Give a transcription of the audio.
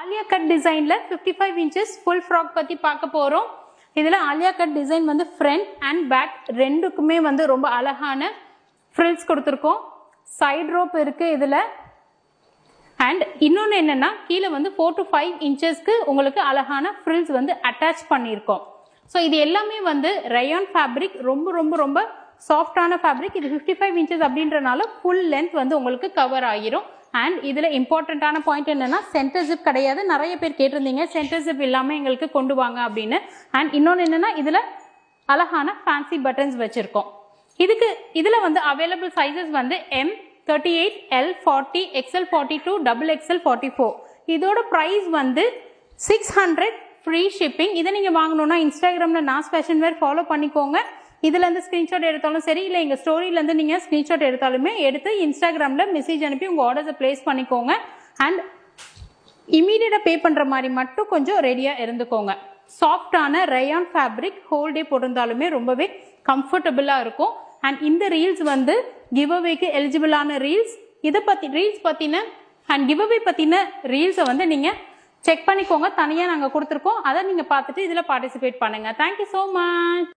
Alia cut டிசைன்ல 55 inches full frock பத்தி பார்க்க போறோம். இதுல ஆலியா கட் டிசைன் வந்து ஃப்ரண்ட் அண்ட் பேக் ரெண்டுக்குமே வந்து ரொம்ப அழகான ஃப்ரில்ஸ் கொடுத்துருக்கோம். சைடு ரோப் இருக்கு இதுல. அண்ட் இன்னொன்று என்னன்னா கீழே வந்து 4 to 5 inchesக்கு உங்களுக்கு அழகான ஃப்ரில்ஸ் வந்து அட்டாச் பண்ணியிருக்கோம். ஸோ இது எல்லாமே வந்து ரயான் ஃபேப்ரிக், ரொம்ப ரொம்ப ரொம்ப சாஃப்டான ஃபேப்ரிக். இது 55 inches அப்படின்றனால ஃபுல் லென்த் வந்து உங்களுக்கு கவர் ஆகிரும். அண்ட் இதுல இம்பார்ட்டன்டான பாயிண்ட் என்னன்னா சென்டர் ஜிப் கிடையாது. நிறைய பேர் கேட்டிருந்தீங்க சென்டர் ஜிப் இல்லாம எங்களுக்கு கொண்டு வாங்க அப்படின்னு. அண்ட் இன்னொன்று என்னன்னா இதுல அழகான ஃபேன்சி பட்டன்ஸ் வச்சிருக்கோம். இதுல வந்து அவைலபிள் சைசஸ் வந்து M 38, L 40, XL 42, XXL 44. இதோட பிரைஸ் வந்து 600 ஃப்ரீ ஷிப்பிங். இதை நீங்க வாங்கணும்னா இன்ஸ்டாகிராம்ல நாஸ் ஃபேஷன் வேர் ஃபாலோ பண்ணிக்கோங்க. இதுல இருந்து ஸ்கிரீன்ஷாட் எடுத்தாலும் சரி, இல்ல எங்க ஸ்டோரியில இருந்து நீங்க ஸ்கிரீன்ஷாட் எடுத்தாலுமே எடுத்து இன்ஸ்டாகிராம்ல மெசேஜ் அனுப்பி உங்க ஆர்டர்ஸை பிளேஸ் பண்ணிக்கோங்க. அண்ட் இமீடியட்டா பே பண்ற மாதிரி மட்டும் கொஞ்சம் ரெடியா இருந்துக்கோங்க. சாஃப்டான ரயான் ஃபேப்ரிக், ஹோல் டே போட்டிருந்தாலுமே ரொம்பவே கம்ஃபர்டபுளா இருக்கும். அண்ட் இந்த ரீல்ஸ் வந்து கிவ் அவேக்கு எலிஜிபிளான ரீல்ஸ். இதை பத்தி ரீல்ஸ் பத்தின அண்ட் கிவ் அவே பத்தின ரீல்ஸை வந்து நீங்க செக் பண்ணிக்கோங்க. தனியா நாங்க கொடுத்துருக்கோம். அதை நீங்க பார்த்துட்டு இதுல பார்ட்டிசிபேட் பண்ணுங்க. Thank you so much.